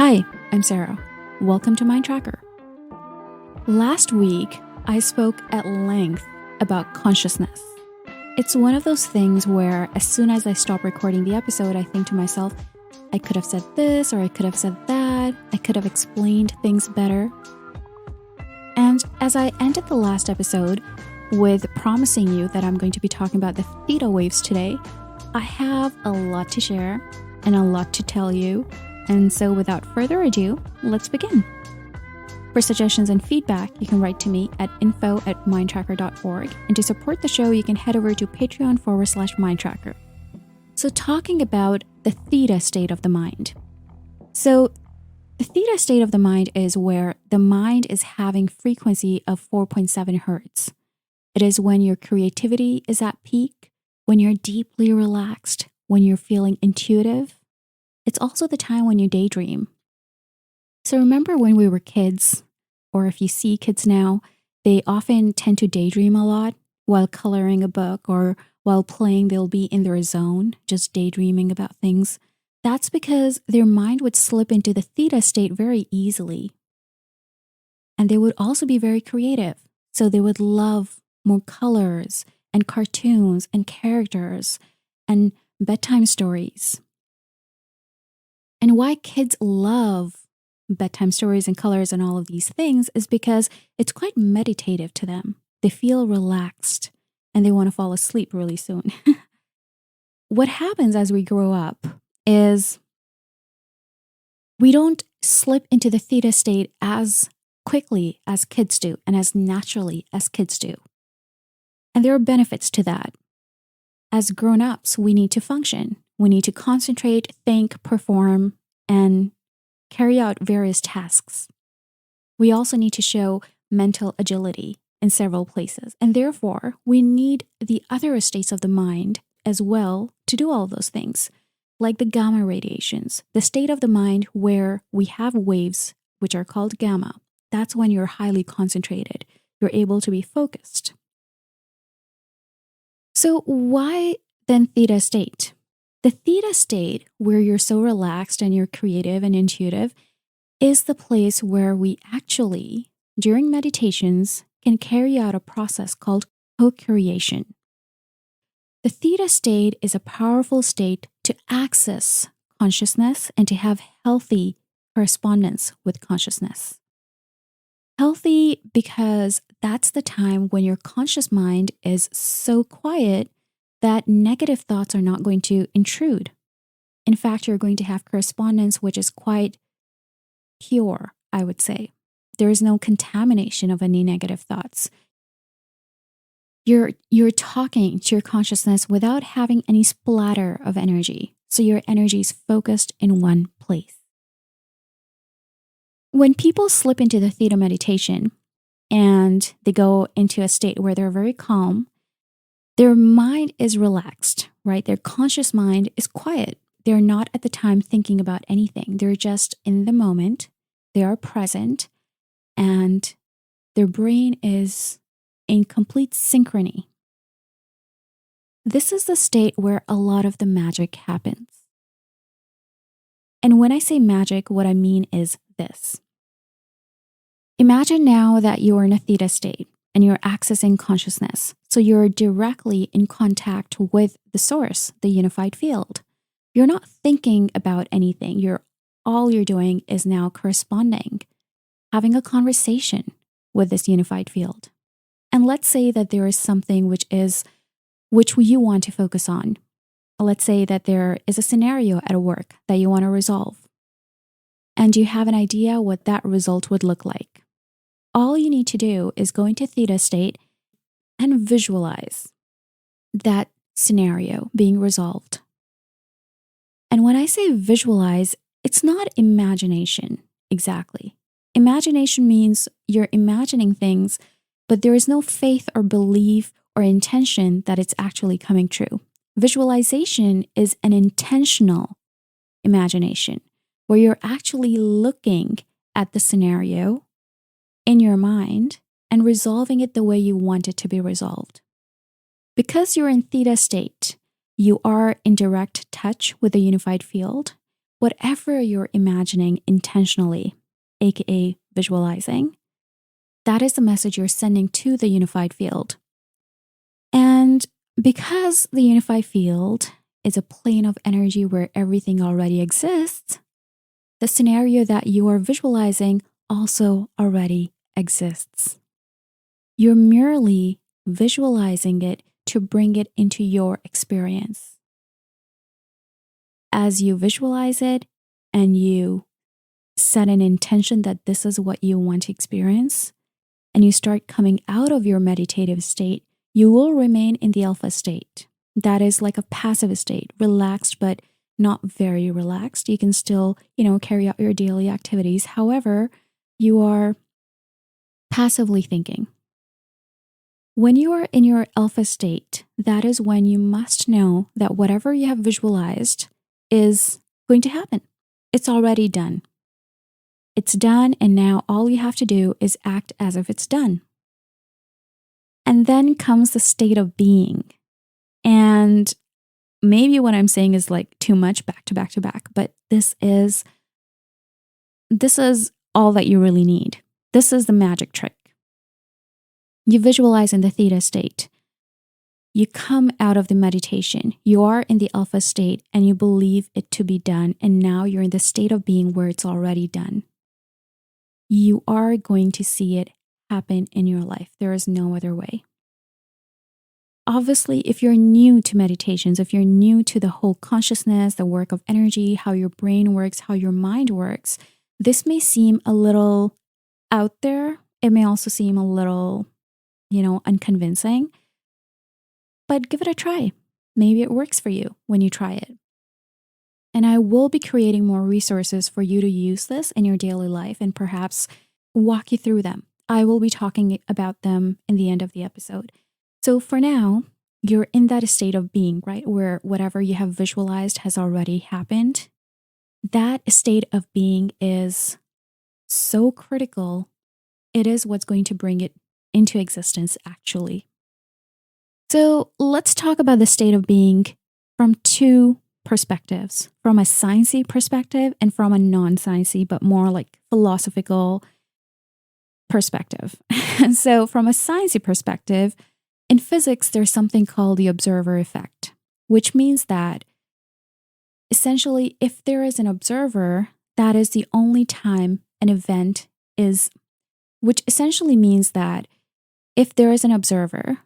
Hi, I'm Sarah. Welcome to Mindtracker. Last week, I spoke at length about consciousness. It's one of those things where as soon as I stop recording the episode, I think to myself, I could have said this or I could have said that. I could have explained things better. And as I ended the last episode with promising you that I'm going to be talking about the theta waves today, I have a lot to share and a lot to tell you. And so without further ado, let's begin. For suggestions and feedback, you can write to me at info@mindtracker.org. And to support the show, you can head over to patreon.com/mindtracker. So talking about the theta state of the mind. So the theta state of the mind is where the mind is having frequency of 4.7 hertz. It is when your creativity is at peak, when you're deeply relaxed, when you're feeling intuitive. It's also the time when you daydream. So remember when we were kids, or if you see kids now, they often tend to daydream a lot while coloring a book or while playing. They'll be in their zone, just daydreaming about things. That's because their mind would slip into the theta state very easily. And they would also be very creative. So they would love more colors and cartoons and characters and bedtime stories. And why kids love bedtime stories and colors and all of these things is because it's quite meditative to them. They feel relaxed and they want to fall asleep really soon. What happens as we grow up is we don't slip into the theta state as quickly as kids do and as naturally as kids do. And there are benefits to that. As grown-ups, we need to function. We need to concentrate, think, perform, and carry out various tasks. We also need to show mental agility in several places. And therefore, we need the other states of the mind as well to do all those things, like the gamma radiations, the state of the mind where we have waves, which are called gamma. That's when you're highly concentrated. You're able to be focused. So why then theta state? The theta state, where you're so relaxed and you're creative and intuitive, is the place where we actually, during meditations, can carry out a process called co-creation. The theta state is a powerful state to access consciousness and to have healthy correspondence with consciousness. Healthy because that's the time when your conscious mind is so quiet that negative thoughts are not going to intrude. In fact, you're going to have correspondence which is quite pure, I would say. There is no contamination of any negative thoughts. You're talking to your consciousness without having any splatter of energy. So your energy is focused in one place. When people slip into the theta meditation and they go into a state where they're very calm, their mind is relaxed, right? Their conscious mind is quiet. They're not at the time thinking about anything. They're just in the moment. They are present and their brain is in complete synchrony. This is the state where a lot of the magic happens. And when I say magic, what I mean is this. Imagine now that you are in a theta state and you're accessing consciousness. So you're directly in contact with the source, the unified field. You're not thinking about anything. All you're doing is now corresponding, having a conversation with this unified field. And let's say that there is something which you want to focus on. Let's say that there is a scenario at work that you want to resolve. And you have an idea what that result would look like. All you need to do is go into theta state and visualize that scenario being resolved. And when I say visualize, it's not imagination exactly. Imagination means you're imagining things, but there is no faith or belief or intention that it's actually coming true. Visualization is an intentional imagination where you're actually looking at the scenario in your mind and resolving it the way you want it to be resolved. Because you're in theta state, you are in direct touch with the unified field. whatever you're imagining intentionally, aka visualizing, that is the message you're sending to the unified field. And because the unified field is a plane of energy where everything already exists, the scenario that you are visualizing also already exists. You're merely visualizing it to bring it into your experience. As you visualize it and you set an intention that this is what you want to experience, and you start coming out of your meditative state, you will remain in the alpha state. That is like a passive state, relaxed, but not very relaxed. You can still, carry out your daily activities. However, you are passively thinking. When you are in your alpha state, that is when you must know that whatever you have visualized is going to happen. It's already done. It's done, and now all you have to do is act as if it's done. And then comes the state of being. And maybe what I'm saying is like too much back to back to back, but this is all that you really need. This is the magic trick. You visualize in the theta state. You come out of the meditation. You are in the alpha state and you believe it to be done. And now you're in the state of being where it's already done. You are going to see it happen in your life. There is no other way. Obviously, if you're new to meditations, if you're new to the whole consciousness, the work of energy, how your brain works, how your mind works, this may seem a little out there. It may also seem a little, unconvincing. But give it a try. Maybe it works for you when you try it. And I will be creating more resources for you to use this in your daily life and perhaps walk you through them. I will be talking about them in the end of the episode. So for now, you're in that state of being, right? Where whatever you have visualized has already happened. That state of being is so critical. It is what's going to bring it into existence, actually. So let's talk about the state of being from two perspectives, from a sciencey perspective and from a non-sciencey, but more like philosophical perspective. So from a sciencey perspective, in physics, there's something called the observer effect, which means that essentially, if there is an observer, that is the only time an event is, which essentially means that if there is an observer,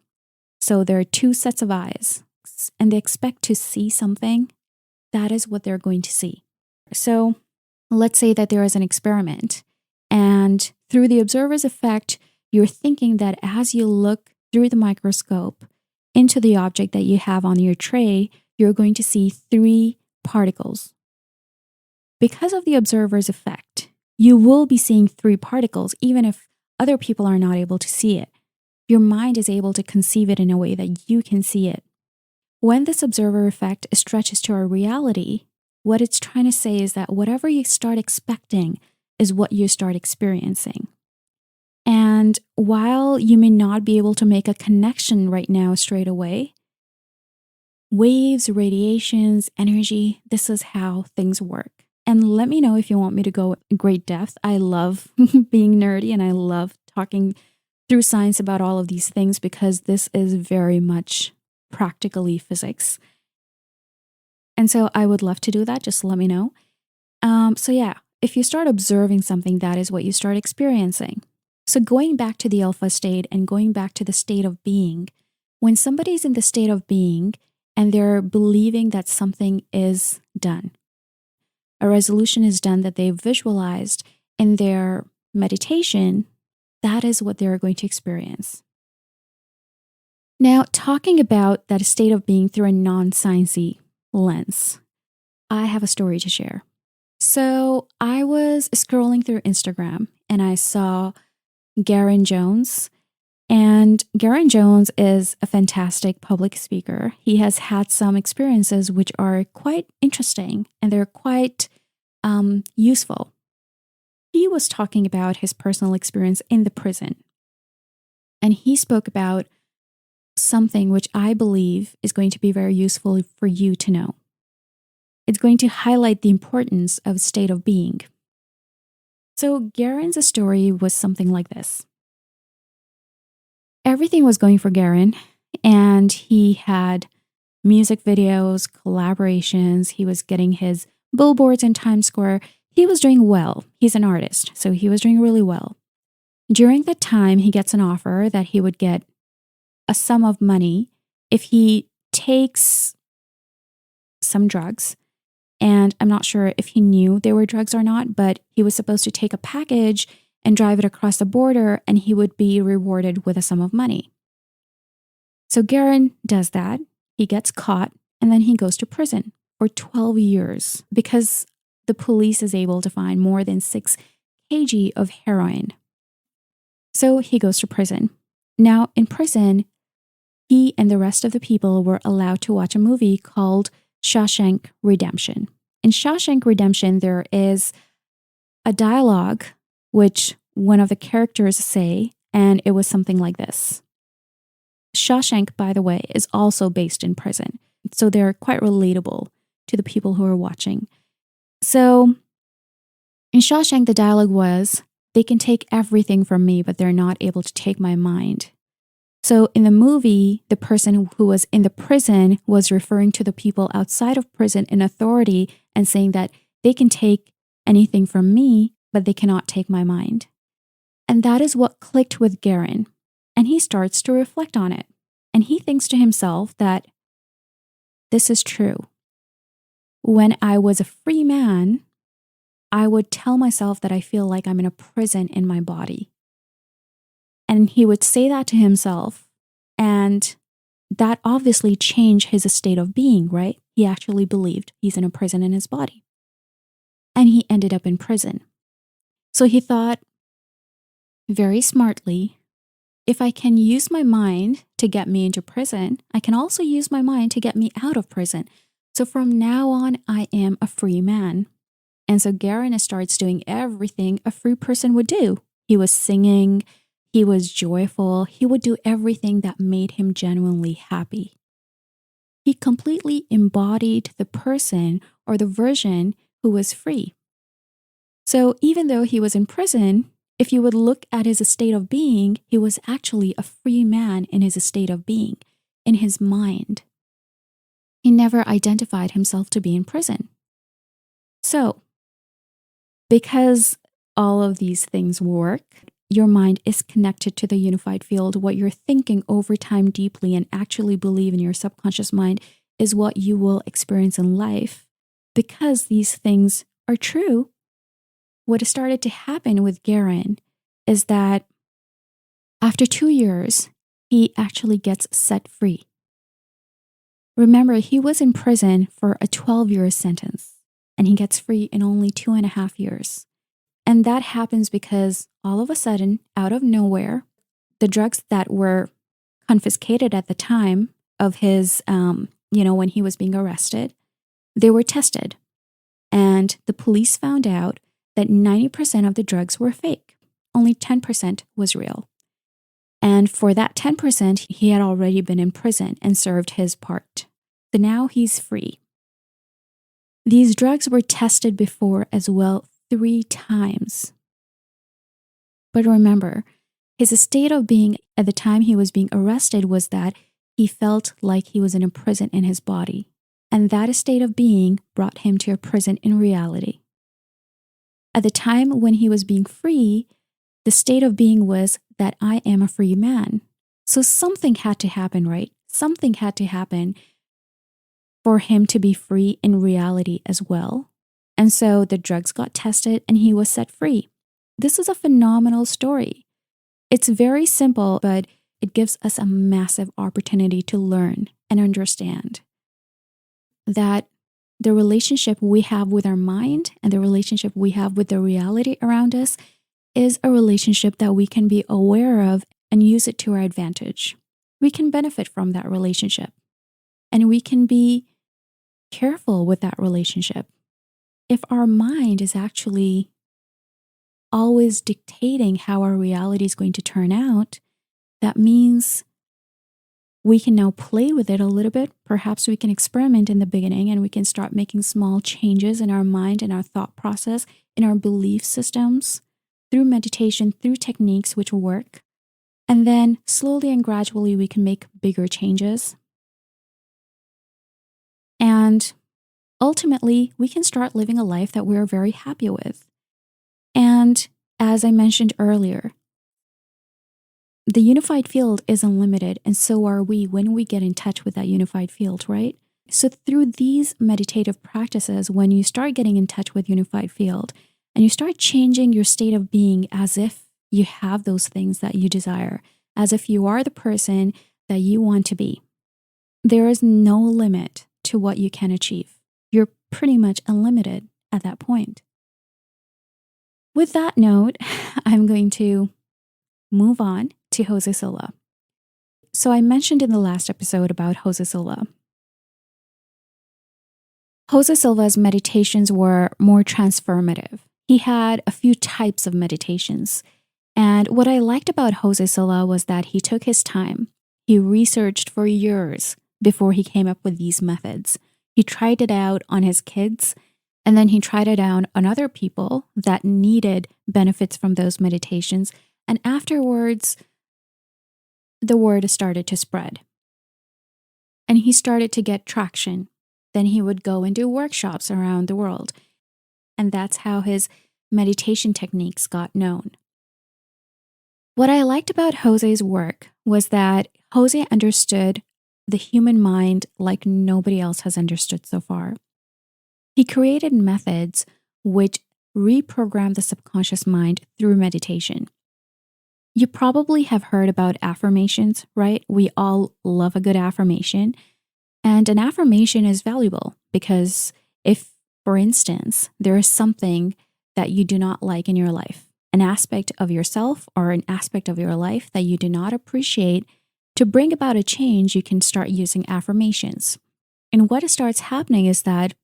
so there are two sets of eyes, and they expect to see something, that is what they're going to see. So let's say that there is an experiment, and through the observer's effect, you're thinking that as you look through the microscope into the object that you have on your tray, you're going to see 3 particles. Because of the observer's effect, you will be seeing 3 particles, even if other people are not able to see it. Your mind is able to conceive it in a way that you can see it. When this observer effect stretches to our reality, what it's trying to say is that whatever you start expecting is what you start experiencing. And while you may not be able to make a connection right now straight away, waves, radiations, energy, this is how things work. And let me know if you want me to go in great depth. I love being nerdy and I love talking through science about all of these things because this is very much practically physics. And so I would love to do that. Just let me know. If you start observing something, that is what you start experiencing. So going back to the alpha state and going back to the state of being, when somebody's in the state of being and they're believing that something is done, a resolution is done that they've visualized in their meditation, that is what they're going to experience. Now, talking about that state of being through a non-sciencey lens, I have a story to share. So I was scrolling through Instagram and I saw Garen Jones. And Garen Jones is a fantastic public speaker. He has had some experiences which are quite interesting and they're quite useful. He was talking about his personal experience in the prison. And he spoke about something which I believe is going to be very useful for you to know. It's going to highlight the importance of state of being. So Garen's story was something like this. Everything was going for Garen, and he had music videos, collaborations. He was getting his billboards in Times Square. He was doing well. He's an artist, so he was doing really well. During that time, he gets an offer that he would get a sum of money if he takes some drugs. And I'm not sure if he knew they were drugs or not, but he was supposed to take a package and drive it across the border, and he would be rewarded with a sum of money. So Garen does that. He gets caught, and then he goes to prison for 12 years because the police is able to find more than 6 kg of heroin. So he goes to prison. Now, in prison, he and the rest of the people were allowed to watch a movie called Shawshank Redemption. In Shawshank Redemption, there is a dialogue which one of the characters say, and it was something like this. Shawshank, by the way, is also based in prison, so they're quite relatable to the people who are watching. So in Shawshank, the dialogue was, "They can take everything from me, but they're not able to take my mind." So in the movie, the person who was in the prison was referring to the people outside of prison in authority and saying that they can take anything from me, but they cannot take my mind. And that is what clicked with Garen. And he starts to reflect on it. And he thinks to himself that this is true. When I was a free man, I would tell myself that I feel like I'm in a prison in my body. And he would say that to himself, and that obviously changed his state of being, right? He actually believed he's in a prison in his body. And he ended up in prison. So he thought very smartly, if I can use my mind to get me into prison, I can also use my mind to get me out of prison. So from now on, I am a free man. And so Garen starts doing everything a free person would do. He was singing, he was joyful, he would do everything that made him genuinely happy. He completely embodied the person or the version who was free. So even though he was in prison, if you would look at his state of being, he was actually a free man in his state of being, in his mind. He never identified himself to be in prison. So, because all of these things work, your mind is connected to the unified field. What you're thinking over time deeply and actually believe in your subconscious mind is what you will experience in life. Because these things are true, what started to happen with Garen is that after 2 years, he actually gets set free. Remember, he was in prison for a 12-year sentence, and he gets free in only 2.5 years. And that happens because all of a sudden, out of nowhere, the drugs that were confiscated at the time of his, when he was being arrested, they were tested. And the police found out that 90% of the drugs were fake. Only 10% was real. And for that 10%, he had already been in prison and served his part. So now he's free. These drugs were tested before as well 3 times. But remember, his state of being at the time he was being arrested was that he felt like he was in a prison in his body. And that state of being brought him to a prison in reality. At the time when he was being free, the state of being was that I am a free man. So something had to happen, right? Something had to happen for him to be free in reality as well. And so the drugs got tested and he was set free. This is a phenomenal story. It's very simple, but it gives us a massive opportunity to learn and understand that the relationship we have with our mind and the relationship we have with the reality around us is a relationship that we can be aware of and use it to our advantage. We can benefit from that relationship, and we can be careful with that relationship. If our mind is actually always dictating how our reality is going to turn out, that means we can now play with it a little bit. Perhaps we can experiment in the beginning and we can start making small changes in our mind and our thought process, in our belief systems, through meditation, through techniques which work. And then slowly and gradually, we can make bigger changes. And ultimately, we can start living a life that we're very happy with. And as I mentioned earlier, the unified field is unlimited, and so are we when we get in touch with that unified field, right? So through these meditative practices, when you start getting in touch with unified field and you start changing your state of being as if you have those things that you desire, as if you are the person that you want to be, there is no limit to what you can achieve. You're pretty much unlimited at that point. With that note, I'm going to move on to Jose Silva. So I mentioned in the last episode about Jose Silva. Jose Silva's meditations were more transformative. He had a few types of meditations. And what I liked about Jose Silva was that he took his time. He researched for years before he came up with these methods. He tried it out on his kids, and then he tried it out on other people that needed benefits from those meditations. And afterwards, the word started to spread. And he started to get traction. Then he would go and do workshops around the world. And that's how his meditation techniques got known. What I liked about Jose's work was that Jose understood the human mind like nobody else has understood so far. He created methods which reprogram the subconscious mind through meditation. You probably have heard about affirmations, right? We all love a good affirmation. And an affirmation is valuable because if, for instance, there is something that you do not like in your life, an aspect of yourself or an aspect of your life that you do not appreciate, to bring about a change, you can start using affirmations. And what starts happening is that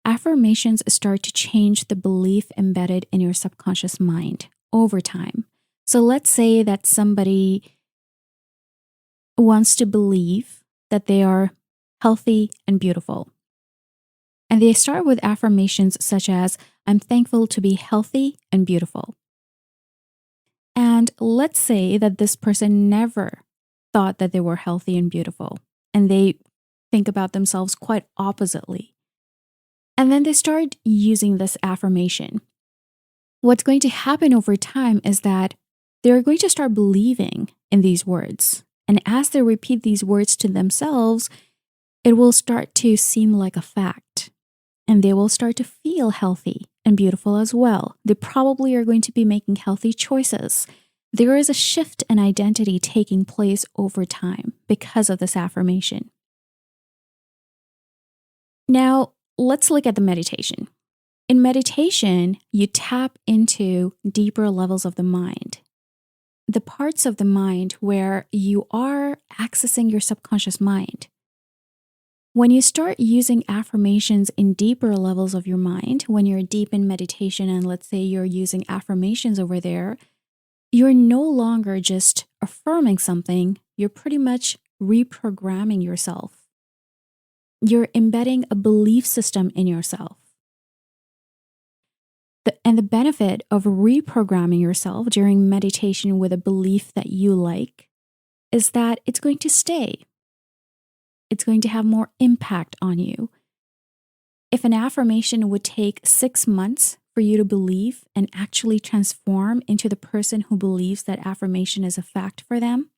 affirmations start to change the belief embedded in your subconscious mind over time. So let's say that somebody wants to believe that they are healthy and beautiful. And they start with affirmations such as, I'm thankful to be healthy and beautiful. And let's say that this person never thought that they were healthy and beautiful, and they think about themselves quite oppositely. And then they start using this affirmation. What's going to happen over time is that they're going to start believing in these words. And as they repeat these words to themselves, it will start to seem like a fact. And they will start to feel healthy and beautiful as well. They probably are going to be making healthy choices. There is a shift in identity taking place over time because of this affirmation. Now, let's look at the meditation. In meditation, you tap into deeper levels of the mind. The parts of the mind where you are accessing your subconscious mind. When you start using affirmations in deeper levels of your mind, when you're deep in meditation and let's say you're using affirmations over there, you're no longer just affirming something, you're pretty much reprogramming yourself. You're embedding a belief system in yourself. And the benefit of reprogramming yourself during meditation with a belief that you like is that it's going to stay. It's going to have more impact on you. If an affirmation would take 6 months for you to believe and actually transform into the person who believes that affirmation is a fact for them,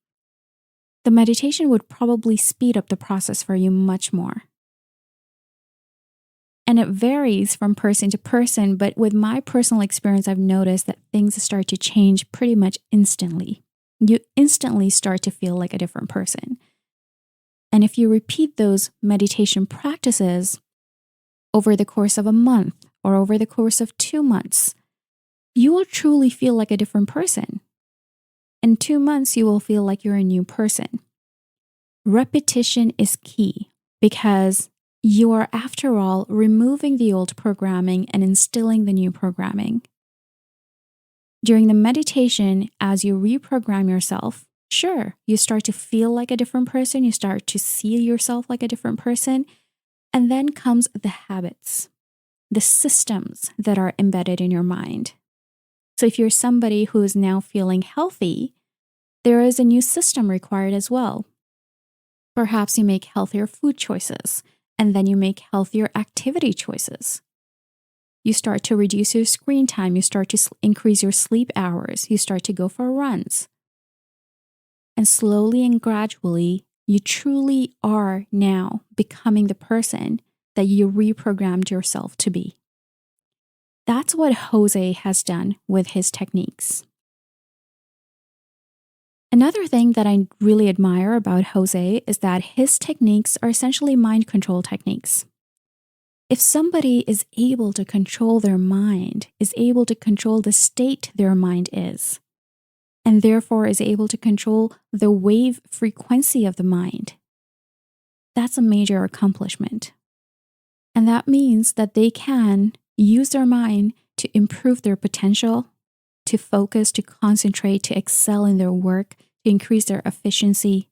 the meditation would probably speed up the process for you much more. And it varies from person to person, but with my personal experience, I've noticed that things start to change pretty much instantly. You instantly start to feel like a different person. And if you repeat those meditation practices over the course of a month or over the course of 2 months, you will truly feel like a different person. In 2 months, you will feel like you're a new person. Repetition is key because you are, after all, removing the old programming and instilling the new programming. During the meditation, as you reprogram yourself, Sure, you start to feel like a different person, you start to see yourself like a different person, and then comes the habits, the systems that are embedded in your mind. So if you're somebody who is now feeling healthy, there is a new system required as well. Perhaps you make healthier food choices, and then you make healthier activity choices. You start to reduce your screen time, you start to increase your sleep hours, you start to go for runs. And slowly and gradually, you truly are now becoming the person that you reprogrammed yourself to be. That's what Jose has done with his techniques. Another thing that I really admire about Jose is that his techniques are essentially mind control techniques. If somebody is able to control their mind, is able to control the state their mind is, and therefore is able to control the wave frequency of the mind, that's a major accomplishment. And that means that they can use their mind to improve their potential, to focus, to concentrate, to excel in their work, to increase their efficiency.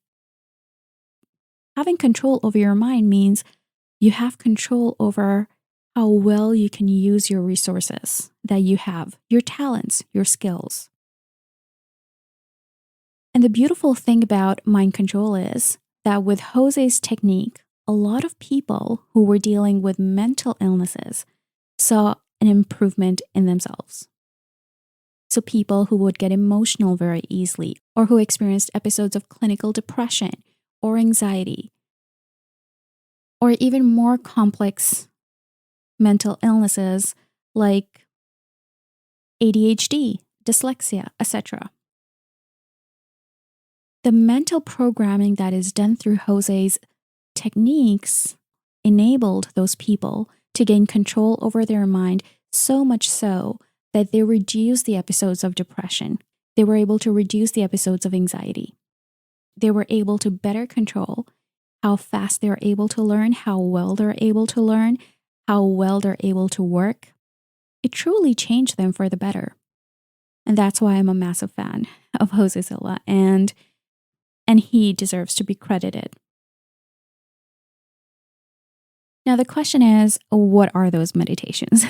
Having control over your mind means you have control over how well you can use your resources that you have, your talents, your skills. And the beautiful thing about mind control is that with Jose's technique, a lot of people who were dealing with mental illnesses saw an improvement in themselves. So people who would get emotional very easily, or who experienced episodes of clinical depression or anxiety, or even more complex mental illnesses like ADHD, dyslexia, etc. The mental programming that is done through Jose's techniques enabled those people to gain control over their mind, so much so that they reduced the episodes of depression. They were able to reduce the episodes of anxiety. They were able to better control how fast they're able to learn, how well they're able to learn, how well they're able to work. It truly changed them for the better. And that's why I'm a massive fan of Jose Silva, and he deserves to be credited. Now, the question is, what are those meditations?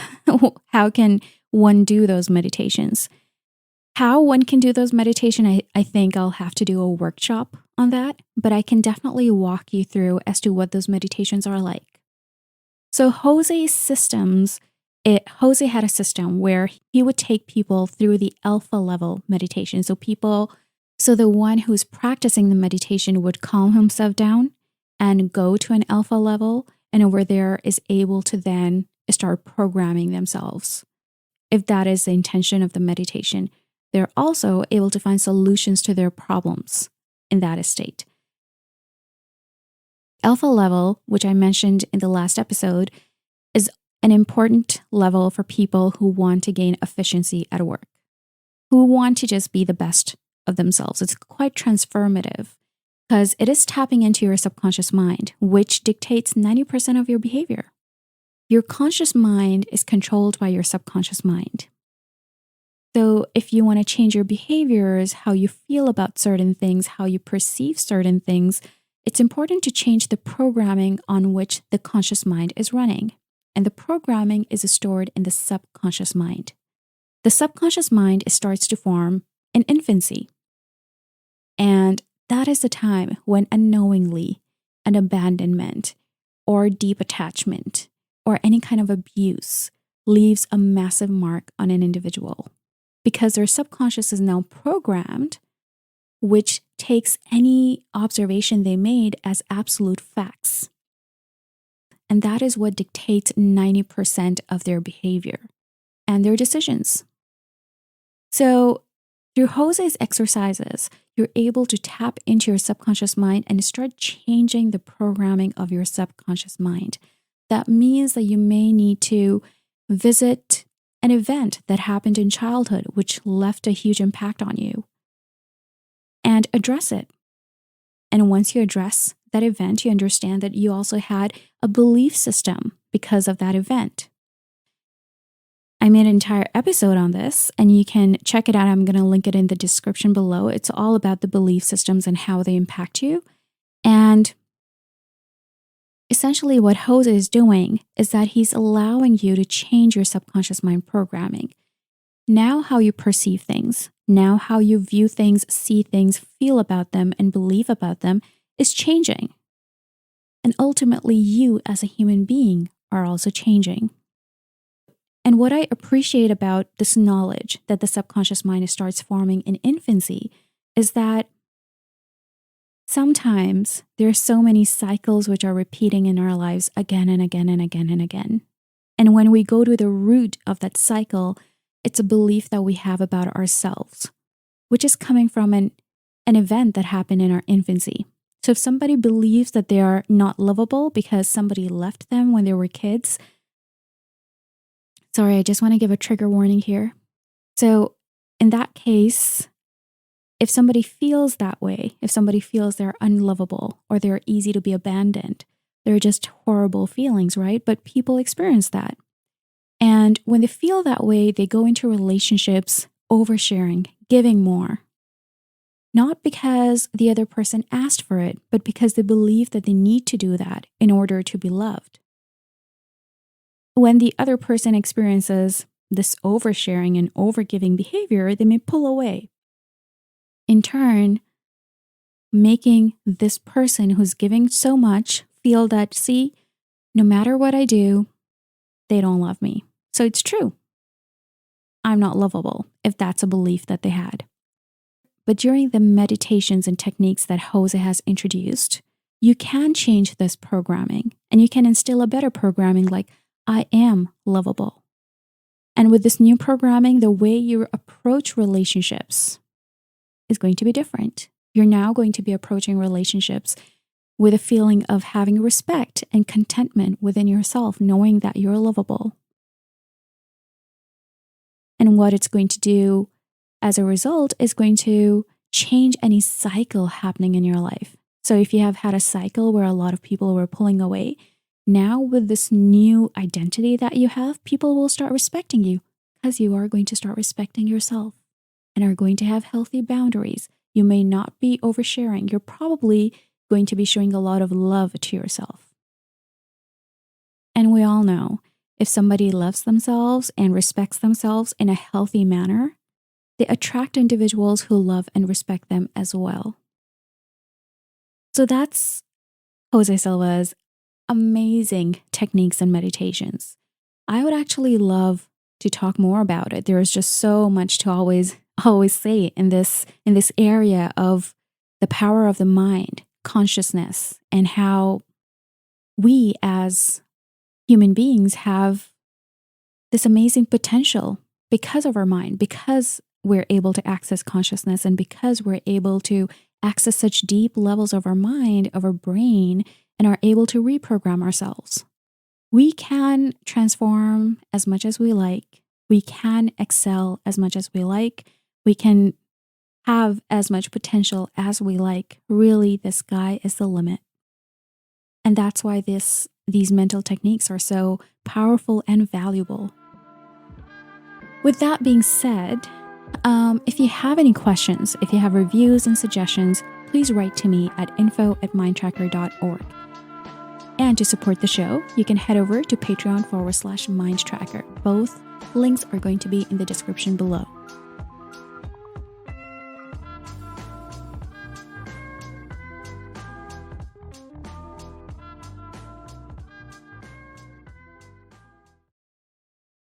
How can one do those meditations? How one can do those meditations, I think I'll have to do a workshop on that, but I can definitely walk you through as to what those meditations are like. So Jose had a system where he would take people through the alpha level meditation. So the one who's practicing the meditation would calm himself down and go to an alpha level, and over there is able to then start programming themselves. If that is the intention of the meditation, they're also able to find solutions to their problems in that state. Alpha level, which I mentioned in the last episode, is an important level for people who want to gain efficiency at work, who want to just be the best of themselves. It's quite transformative because it is tapping into your subconscious mind, which dictates 90% of your behavior. Your conscious mind is controlled by your subconscious mind. So if you want to change your behaviors, how you feel about certain things, how you perceive certain things, it's important to change the programming on which the conscious mind is running. And the programming is stored in the subconscious mind. The subconscious mind starts to form in infancy. And that is the time when unknowingly an abandonment or deep attachment or any kind of abuse leaves a massive mark on an individual, because their subconscious is now programmed, which takes any observation they made as absolute facts. And that is what dictates 90% of their behavior and their decisions. So through Jose's exercises, you're able to tap into your subconscious mind and start changing the programming of your subconscious mind. That means that you may need to visit an event that happened in childhood, which left a huge impact on you, and address it. And once you address that event, you understand that you also had a belief system because of that event. I made an entire episode on this, and you can check it out. I'm going to link it in the description below. It's all about the belief systems and how they impact you. And essentially what Jose is doing is that he's allowing you to change your subconscious mind programming. Now how you perceive things, now how you view things, see things, feel about them, and believe about them is changing. And ultimately, you as a human being are also changing. And what I appreciate about this knowledge that the subconscious mind starts forming in infancy is that sometimes there are so many cycles which are repeating in our lives again and again and again and again. And when we go to the root of that cycle, it's a belief that we have about ourselves, which is coming from an event that happened in our infancy. So if somebody believes that they are not lovable because somebody left them when they were kids, sorry, I just want to give a trigger warning here. So in that case, if somebody feels that way, if somebody feels they're unlovable or they're easy to be abandoned, they're just horrible feelings, right? But people experience that. And when they feel that way, they go into relationships oversharing, giving more. Not because the other person asked for it, but because they believe that they need to do that in order to be loved. When the other person experiences this oversharing and overgiving behavior, they may pull away. In turn, making this person who's giving so much feel that, see, no matter what I do, they don't love me. So it's true. I'm not lovable, if that's a belief that they had. But during the meditations and techniques that Jose has introduced, you can change this programming and you can instill a better programming like, I am lovable. And with this new programming, the way you approach relationships is going to be different. You're now going to be approaching relationships with a feeling of having respect and contentment within yourself, knowing that you're lovable. And what it's going to do as a result is going to change any cycle happening in your life. So if you have had a cycle where a lot of people were pulling away, now with this new identity that you have, people will start respecting you because you are going to start respecting yourself and are going to have healthy boundaries. You may not be oversharing. You're probably going to be showing a lot of love to yourself. And we all know if somebody loves themselves and respects themselves in a healthy manner, they attract individuals who love and respect them as well. So that's Jose Silva's amazing techniques and meditations. I would actually love to talk more about it. There is just so much to always say in this area of the power of the mind, consciousness, and how we as human beings have this amazing potential because of our mind, because we're able to access consciousness and because we're able to access such deep levels of our mind, of our brain, and are able to reprogram ourselves. We can transform as much as we like. We can excel as much as we like. We can have as much potential as we like. Really, the sky is the limit. And that's why these mental techniques are so powerful and valuable. With that being said, if you have any questions, if you have reviews and suggestions, please write to me at info@mindtracker.org. And to support the show, you can head over to Patreon/Mindtracker. Both links are going to be in the description below.